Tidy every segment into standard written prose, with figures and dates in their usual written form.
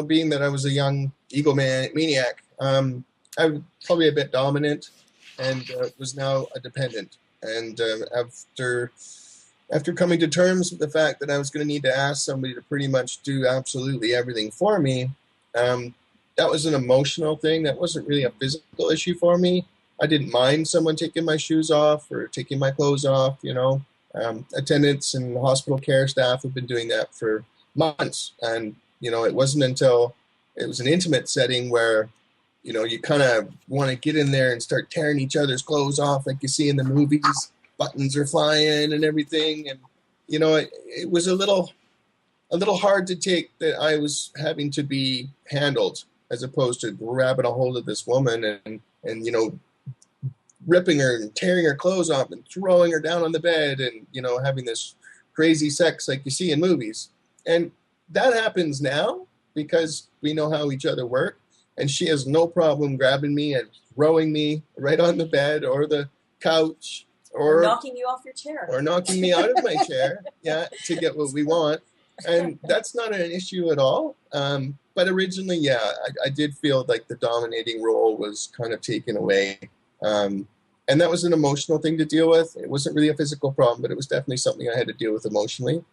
being that I was a young maniac, I was probably a bit dominant and was now a dependent. And after coming to terms with the fact that I was going to need to ask somebody to pretty much do absolutely everything for me, that was an emotional thing. That wasn't really a physical issue for me. I didn't mind someone taking my shoes off or taking my clothes off. Attendants and hospital care staff have been doing that for months. And, it wasn't until it was an intimate setting where, you kind of want to get in there and start tearing each other's clothes off like you see in the movies. Buttons are flying and everything. And, it was a little hard to take that I was having to be handled as opposed to grabbing a hold of this woman and ripping her and tearing her clothes off and throwing her down on the bed and, having this crazy sex like you see in movies. And that happens now because we know how each other work. And she has no problem grabbing me and throwing me right on the bed or the couch or knocking you off your chair or knocking me out of my chair. Yeah, to get what we want. And that's not an issue at all. But originally, yeah, I did feel like the dominating role was kind of taken away. And that was an emotional thing to deal with. It wasn't really a physical problem, but it was definitely something I had to deal with emotionally.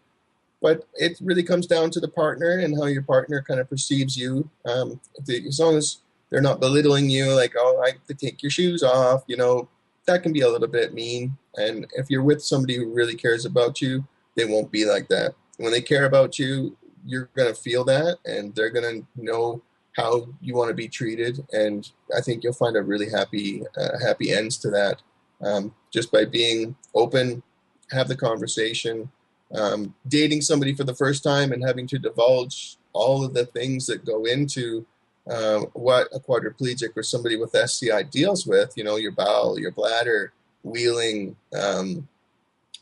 But it really comes down to the partner and how your partner kind of perceives you. As long as they're not belittling you, like, oh, I have to take your shoes off, that can be a little bit mean. And if you're with somebody who really cares about you, they won't be like that. When they care about you, you're going to feel that, and they're going to know how you want to be treated. And I think you'll find a really happy ends to that, just by being open, have the conversation. Dating somebody for the first time and having to divulge all of the things that go into what a quadriplegic or somebody with SCI deals with, your bowel, your bladder, wheeling,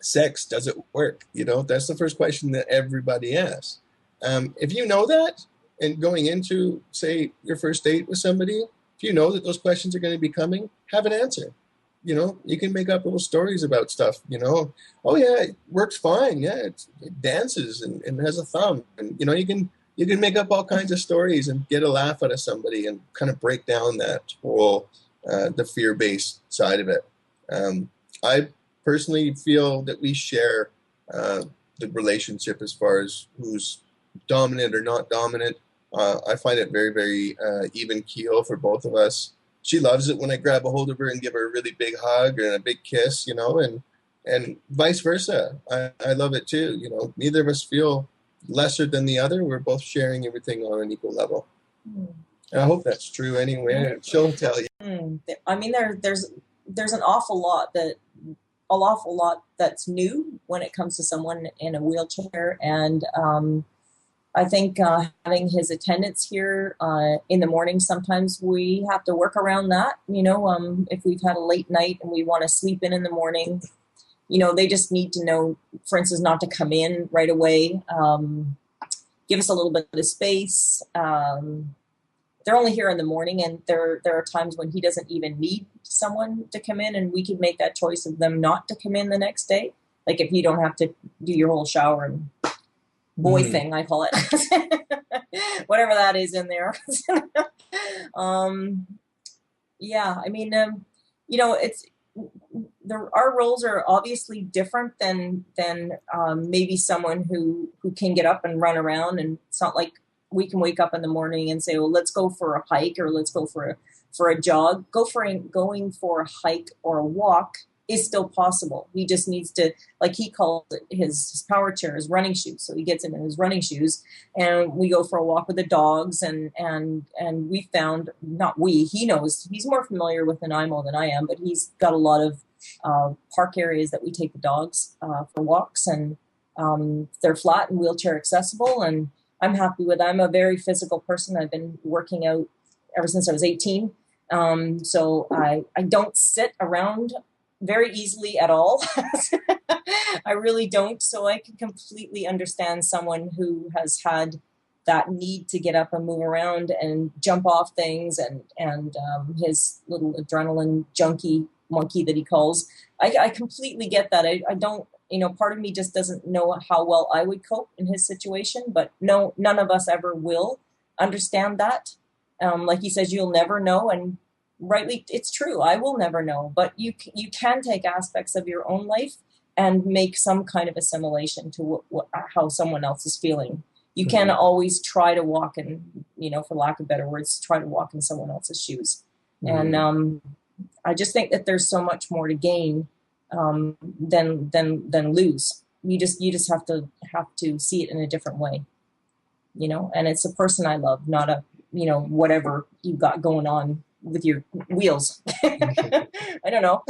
sex, does it work? That's the first question that everybody asks. If you know that, and going into, say, your first date with somebody, if you know that those questions are going to be coming, have an answer. You can make up little stories about stuff, oh yeah, it works fine. Yeah, it dances and has a thumb. And, you can make up all kinds of stories and get a laugh out of somebody and kind of break down that whole, the fear-based side of it. I personally feel that we share the relationship as far as who's dominant or not dominant. I find it very, very even keel for both of us. She loves it when I grab a hold of her and give her a really big hug and a big kiss, and vice versa. I love it too. Neither of us feel lesser than the other. We're both sharing everything on an equal level. And I hope that's true anyway. She'll tell you. I mean, there's an awful lot that's new when it comes to someone in a wheelchair. And I think having his attendants here in the morning, sometimes we have to work around that. If we've had a late night and we want to sleep in the morning, they just need to know, for instance, not to come in right away. Give us a little bit of space. They're only here in the morning, and there are times when he doesn't even need someone to come in, and we could make that choice of them not to come in the next day. Like if you don't have to do your whole shower and boy thing, I call it, whatever that is in there. Yeah, I mean, it's our roles are obviously different than maybe someone who can get up and run around, and it's not like we can wake up in the morning and say, well, let's go for a hike or let's go for a jog. Going for a hike or a walk is still possible. He just needs to, like he called it, his power chair, his running shoes. So he gets in his running shoes and we go for a walk with the dogs, and we found, he knows, he's more familiar with Nanaimo than I am, but he's got a lot of park areas that we take the dogs for walks, and they're flat and wheelchair accessible, and I'm happy with that. I'm a very physical person. I've been working out ever since I was 18. So I don't sit around very easily at all. I really don't. So I can completely understand someone who has had that need to get up and move around and jump off things, and his little adrenaline junkie monkey that he calls. I completely get that. I don't, part of me just doesn't know how well I would cope in his situation, but no, none of us ever will. understand that. Like he says, you'll never know, and rightly, it's true. I will never know, but you can take aspects of your own life and make some kind of assimilation to how someone else is feeling. You can always try to walk in, for lack of better words, try to walk in someone else's shoes. And I just think that there's so much more to gain than lose. You just have to see it in a different way, and it's a person I love, not a, whatever you've got going on with your wheels. I don't know.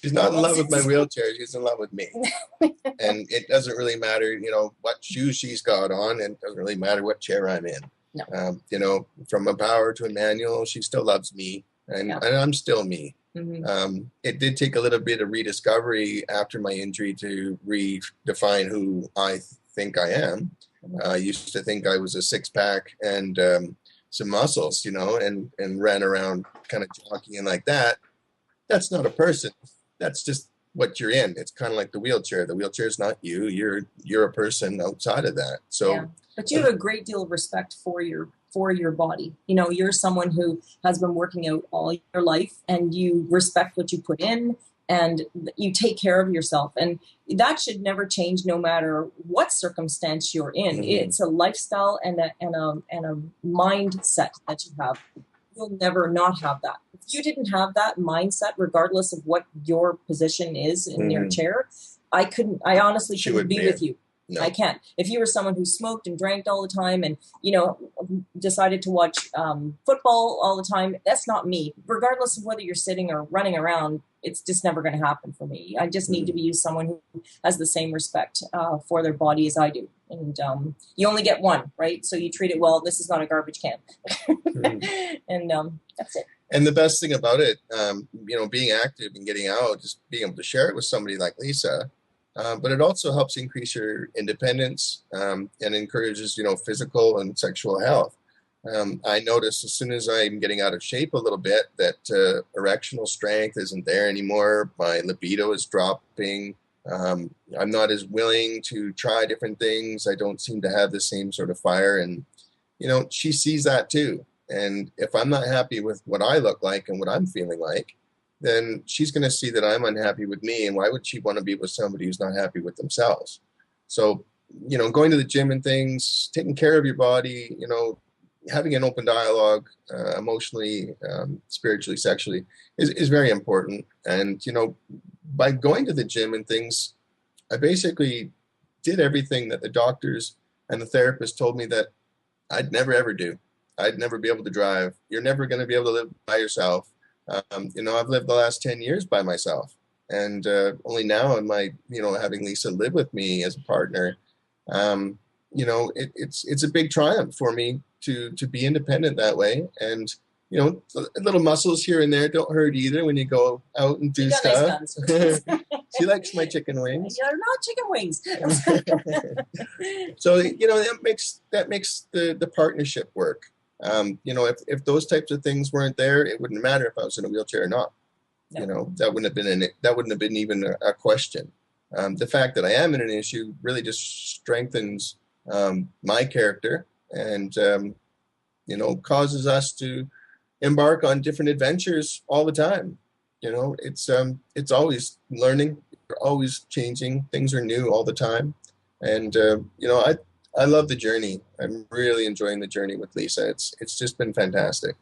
She's not in love with my wheelchair. She's in love with me. And it doesn't really matter, what shoes she's got on, and it doesn't really matter what chair I'm in. No. From a power to a manual, she still loves me, and I'm still me. It did take a little bit of rediscovery after my injury to redefine who I think I am. I used to think I was a six-pack and some muscles, and ran around kind of jockeying like that. That's not a person. That's just what you're in. It's kind of like the wheelchair. The wheelchair is not you. You're a person outside of that. So, but you have a great deal of respect for your body. You're someone who has been working out all your life, and you respect what you put in, and you take care of yourself. And that should never change, no matter what circumstance you're in. It's a lifestyle and a mindset that you have. You'll never not have that. If you didn't have that mindset, regardless of what your position is in your chair, I honestly couldn't be with you. No. I can't. If you were someone who smoked and drank all the time and, decided to watch football all the time, that's not me. Regardless of whether you're sitting or running around, it's just never going to happen for me. I just need to be someone who has the same respect for their body as I do. And you only get one, right? So you treat it well. This is not a garbage can. And that's it. And the best thing about it, being active and getting out, just being able to share it with somebody like Lisa, but it also helps increase your independence and encourages, physical and sexual health. I notice as soon as I'm getting out of shape a little bit that erectional strength isn't there anymore. My libido is dropping. I'm not as willing to try different things. I don't seem to have the same sort of fire. And, she sees that too. And if I'm not happy with what I look like and what I'm feeling like, then she's going to see that I'm unhappy with me. And why would she want to be with somebody who's not happy with themselves? So, going to the gym and things, taking care of your body, having an open dialogue, emotionally, spiritually, sexually, is very important. And, by going to the gym and things, I basically did everything that the doctors and the therapist told me that I'd never, ever do. I'd never be able to drive. You're never going to be able to live by yourself. I've lived the last 10 years by myself. And only now am I, having Lisa live with me as a partner. It's a big triumph for me to be independent that way. And, little muscles here and there don't hurt either when you go out and do stuff. Nice. She likes my chicken wings. They're not chicken wings. So, that makes the partnership work. If those types of things weren't there, it wouldn't matter if I was in a wheelchair or not. No. That wouldn't have been even a question. The fact that I am in an issue really just strengthens my character and causes us to embark on different adventures all the time. It's always learning. You're always changing. Things are new all the time. And I love the journey. I'm really enjoying the journey with Lisa. It's just been fantastic.